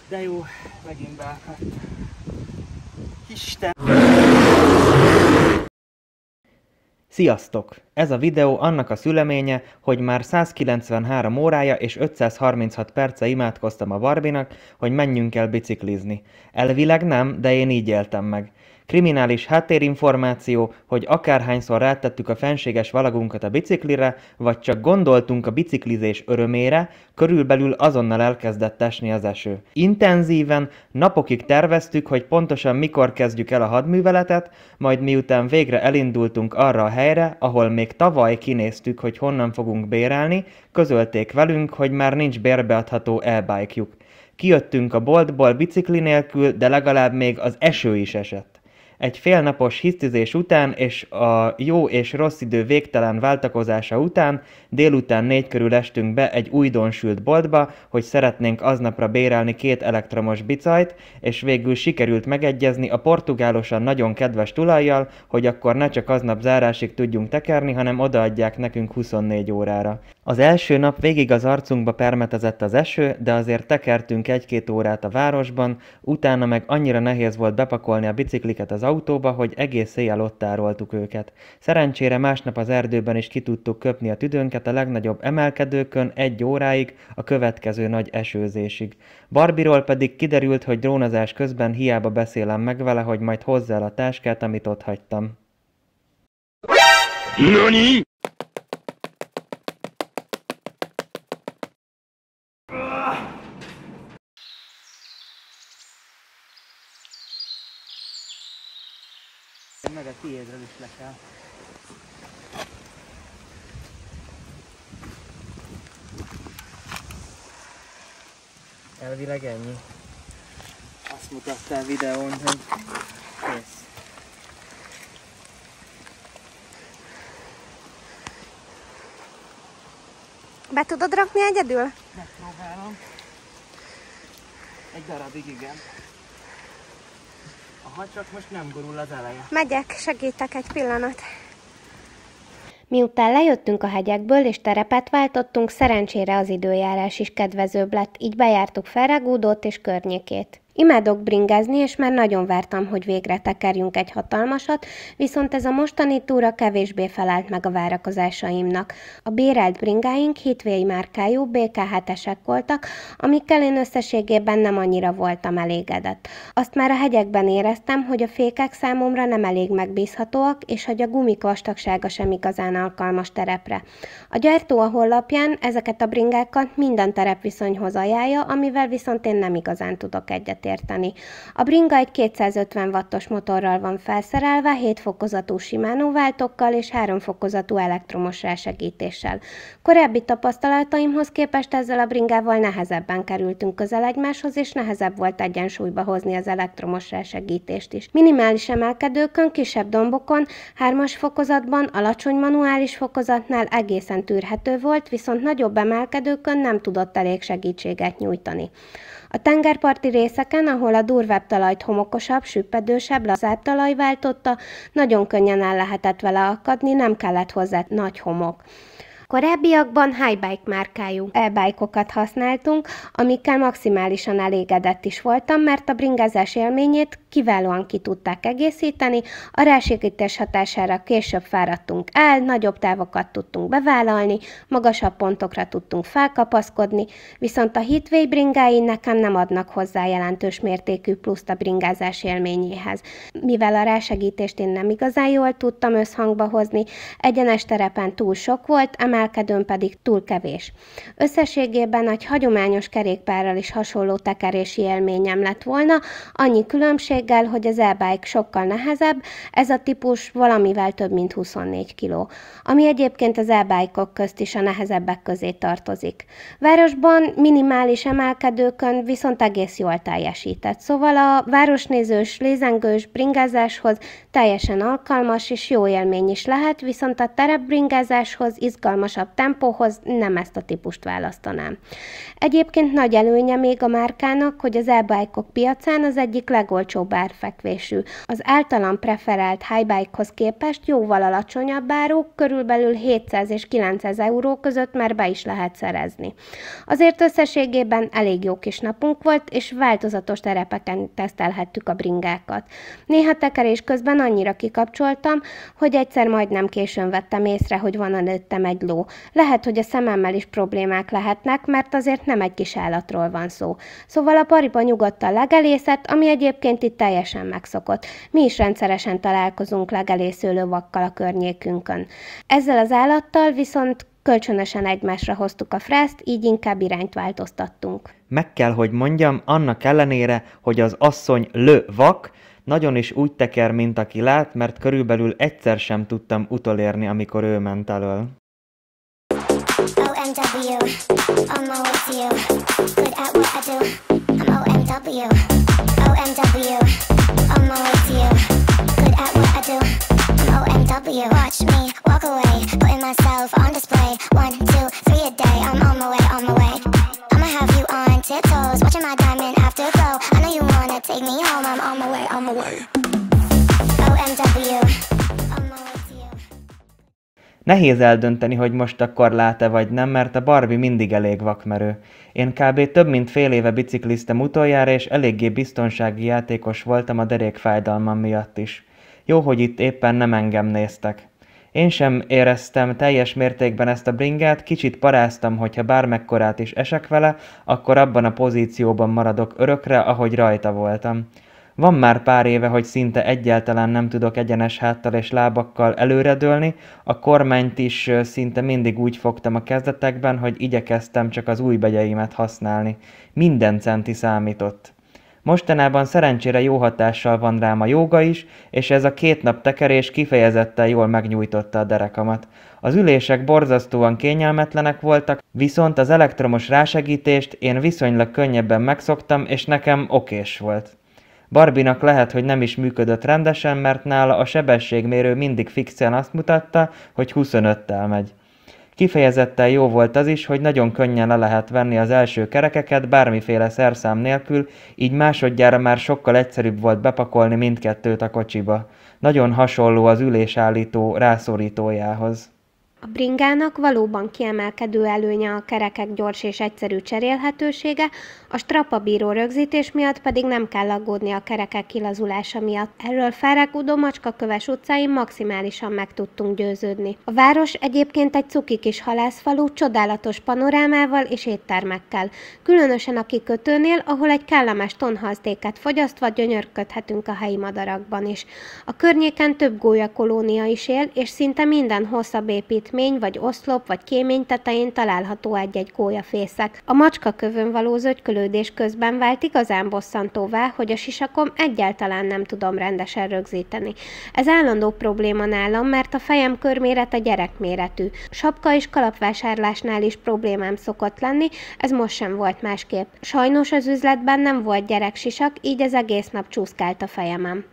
De jó, megint beakadt. Isten! Sziasztok! Ez a videó annak a szüleménye, hogy már 193 órája és 536 perce imádkoztam a Barbinak, hogy menjünk el biciklizni. Elvileg nem, de én így éltem meg. Kriminális háttérinformáció, hogy akárhányszor rátettük a fenséges valagunkat a biciklire, vagy csak gondoltunk a biciklizés örömére, körülbelül azonnal elkezdett esni az eső. Intenzíven, napokig terveztük, hogy pontosan mikor kezdjük el a hadműveletet, majd miután végre elindultunk arra a helyre, ahol még tavaly kinéztük, hogy honnan fogunk bérelni, közölték velünk, hogy már nincs bérbeadható e-bike-juk. Kijöttünk a boltból bicikli nélkül, de legalább még az eső is esett. Egy félnapos hisztizés után és a jó és rossz idő végtelen váltakozása után délután 4 körül estünk be egy újdonsült boltba, hogy szeretnénk aznapra bérelni 2 elektromos bicajt, és végül sikerült megegyezni a portugálosan nagyon kedves tulajjal, hogy akkor ne csak aznap zárásig tudjunk tekerni, hanem odaadják nekünk 24 órára. Az első nap végig az arcunkba permetezett az eső, de azért tekertünk 1-2 órát a városban, utána meg annyira nehéz volt bepakolni a bicikliket az autóba, hogy egész éjjel ott tároltuk őket. Szerencsére másnap az erdőben is ki tudtuk köpni a tüdőnket a legnagyobb emelkedőkön 1 óráig, a következő nagy esőzésig. Barbiról pedig kiderült, hogy drónozás közben hiába beszélem meg vele, hogy majd hozza el a táskát, amit ott hagytam. NANI?! Meg a tiédről is le kell. Elvileg ennyi. Azt mutatta a videón, hogy kész. Be tudod rakni egyedül? Megpróbálom. Egy darabig igen. Aha, csak most nem gurul az eleje. Megyek, segítek egy pillanat. Miután lejöttünk a hegyekből és terepet váltottunk, szerencsére az időjárás is kedvezőbb lett, így bejártuk Ferragutót és környékét. Imádok bringázni, és már nagyon vártam, hogy végre tekerjünk egy hatalmasat, viszont ez a mostani túra kevésbé felelt meg a várakozásaimnak. A bérelt bringáink Heatway márkájú BK7-esek voltak, amikkel én összességében nem annyira voltam elégedett. Azt már a hegyekben éreztem, hogy a fékek számomra nem elég megbízhatóak, és hogy a gumik vastagsága sem igazán alkalmas terepre. A gyártó a honlapján ezeket a bringákat minden terepviszonyhoz ajánlja, amivel viszont én nem igazán tudok egyetérteni. A bringa egy 250 wattos motorral van felszerelve, 7 fokozatú Shimano váltókkal és 3 fokozatú elektromos rásegítéssel. Korábbi tapasztalataimhoz képest ezzel a bringával nehezebben kerültünk közel egymáshoz, és nehezebb volt egyensúlyba hozni az elektromos rásegítést is. Minimális emelkedőkön, kisebb dombokon, 3-as fokozatban, alacsony manuális fokozatnál egészen tűrhető volt, viszont nagyobb emelkedőkön nem tudott elég segítséget nyújtani. A tengerparti részeken, ahol a durvább talajt homokosabb, süppedősebb, lazább talaj váltotta, nagyon könnyen el lehetett vele akadni, nem kellett hozzá nagy homok. Korábbiakban Highbike márkájú e-bike-okat használtunk, amikkel maximálisan elégedett is voltam, mert a bringázás élményét kiválóan ki tudták egészíteni, a rásegítés hatására később fáradtunk el, nagyobb távokat tudtunk bevállalni, magasabb pontokra tudtunk felkapaszkodni, viszont a Heatway bringái nekem nem adnak hozzá jelentős mértékű pluszt a bringázás élményéhez. Mivel a rásegítést én nem igazán jól tudtam összhangba hozni, egyenes terepen túl sok volt, emelkedőn pedig túl kevés. Összességében egy hagyományos kerékpárral is hasonló tekerési élményem lett volna, annyi különbséggel, hogy az e-bike sokkal nehezebb, ez a típus valamivel több mint 24 kg, ami egyébként az e-bike-ok közt is a nehezebbek közé tartozik. Városban minimális emelkedőkön viszont egész jól teljesített, szóval a városnézős, lézengős bringázáshoz teljesen alkalmas és jó élmény is lehet, viszont a terepbringázáshoz izgalmas lasszabb tempóhoz nem ezt a típust választanám. Egyébként nagy előnye még a márkának, hogy az e-bike-ok piacán az egyik legolcsóbb árfekvésű. Az általam preferált highbike-hoz képest jóval alacsonyabb áruk, körülbelül 700 és 900 euró között már be is lehet szerezni. Azért összességében elég jó kis napunk volt, és változatos terepeken tesztelhettük a bringákat. Néha tekerés közben annyira kikapcsoltam, hogy egyszer majdnem későn vettem észre, hogy van előttem egy ló. Lehet, hogy a szememmel is problémák lehetnek, mert azért nem egy kis állatról van szó. Szóval a paripa nyugodtan legelészett, ami egyébként itt teljesen megszokott. Mi is rendszeresen találkozunk legelésző lovakkal a környékünkön. Ezzel az állattal viszont kölcsönösen egymásra hoztuk a frászt, így inkább irányt változtattunk. Meg kell, hogy mondjam, annak ellenére, hogy az asszony vak, nagyon is úgy teker, mint aki lát, mert körülbelül egyszer sem tudtam utolérni, amikor ő ment elől. OMW, on my way to you, good at what I do, I'm OMW, OMW, on my way to you, good at what I do, I'm OMW, watch me walk away, putting myself on display, 1, 2, 3 a day, I'm on my way, I'ma have you on tiptoes, watching my diamond afterglow, I know you wanna take me home, I'm on my way, OMW, on my way to you. Nehéz eldönteni, hogy most akkor lát-e vagy nem, mert a Barbie mindig elég vakmerő. Én kb. Több mint fél éve bicikliztem utoljára, és eléggé biztonsági játékos voltam a derékfájdalmam miatt is. Jó, hogy itt éppen nem engem néztek. Én sem éreztem teljes mértékben ezt a bringát, kicsit paráztam, hogyha bármekkorát is esek vele, akkor abban a pozícióban maradok örökre, ahogy rajta voltam. Van már pár éve, hogy szinte egyáltalán nem tudok egyenes háttal és lábakkal előredőlni, a kormányt is szinte mindig úgy fogtam a kezdetekben, hogy igyekeztem csak az ujjbegyeimet használni. Minden centi számított. Mostanában szerencsére jó hatással van rám a jóga is, és ez a 2 nap tekerés kifejezetten jól megnyújtotta a derekamat. Az ülések borzasztóan kényelmetlenek voltak, viszont az elektromos rásegítést én viszonylag könnyebben megszoktam, és nekem okés volt. Barbinak lehet, hogy nem is működött rendesen, mert nála a sebességmérő mindig fixen azt mutatta, hogy 25-tel megy. Kifejezetten jó volt az is, hogy nagyon könnyen le lehet venni az első kerekeket bármiféle szerszám nélkül, így másodjára már sokkal egyszerűbb volt bepakolni mindkettőt a kocsiba. Nagyon hasonló az ülésállító rászorítójához. A bringának valóban kiemelkedő előnye a kerekek gyors és egyszerű cserélhetősége, a strapabíró rögzítés miatt pedig nem kell aggódni a kerekek kilazulása miatt. Erről Ferragudo Macskaköves utcáin maximálisan meg tudtunk győződni. A város egyébként egy cuki kis halászfalu, csodálatos panorámával és éttermekkel. Különösen a kikötőnél, ahol egy kellemes tonhalsztéket fogyasztva gyönyörködhetünk a helyi madarakban is. A környéken több gólyakolónia is él, és szinte minden hosszabb építmény vagy oszlop vagy kémény tetején található egy-egy gólyafészek. A macskakövön való zögykölődés közben vált igazán bosszantóvá, hogy a sisakom egyáltalán nem tudom rendesen rögzíteni. Ez állandó probléma nálam, mert a fejem körmérete gyerekméretű. Sapka és kalapvásárlásnál is problémám szokott lenni, ez most sem volt másképp. Sajnos az üzletben nem volt gyereksisak, így az egész nap csúszkált a fejemen.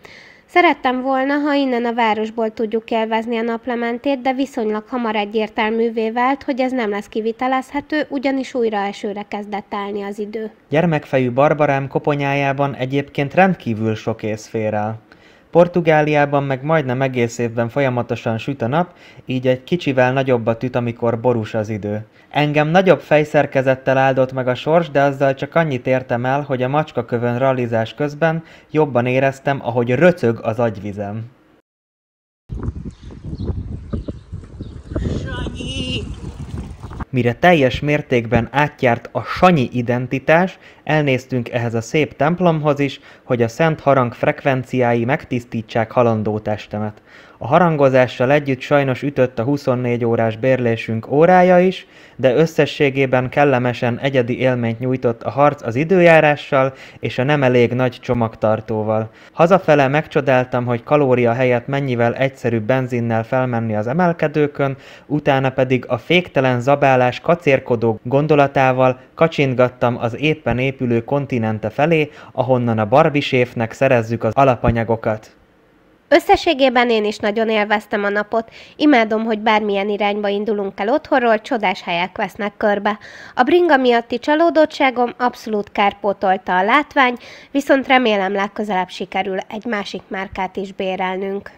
Szerettem volna, ha innen a városból tudjuk élvezni a naplementét, de viszonylag hamar egyértelművé vált, hogy ez nem lesz kivitelezhető, ugyanis újra esőre kezdett állni az idő. Gyermekfejű Barbarám koponyájában egyébként rendkívül sok ész fér el. Portugáliában meg majdnem egész évben folyamatosan süt a nap, így egy kicsivel nagyobb a tüt, amikor borús az idő. Engem nagyobb fejszerkezettel áldott meg a sors, de azzal csak annyit értem el, hogy a Macskakövön rallizás közben jobban éreztem, ahogy röcög az agyvizem. Sanyi! Mire teljes mértékben átjárt a Sanyi identitás, elnéztünk ehhez a szép templomhoz is, hogy a szent harang frekvenciái megtisztítsák halandó testemet. A harangozással együtt sajnos ütött a 24 órás bérlésünk órája is, de összességében kellemesen egyedi élményt nyújtott a harc az időjárással és a nem elég nagy csomagtartóval. Hazafele megcsodáltam, hogy kalória helyett mennyivel egyszerűbb benzinnel felmenni az emelkedőkön, utána pedig a féktelen zabálás kacérkodó gondolatával kacsintgattam az éppen épülő kontinente felé, ahonnan a Barbie séfnek szerezzük az alapanyagokat. Összességében én is nagyon élveztem a napot. Imádom, hogy bármilyen irányba indulunk el otthonról, csodás helyek vesznek körbe. A bringa miatti csalódottságom abszolút kárpótolta a látvány, viszont remélem legközelebb sikerül egy másik márkát is bérelnünk.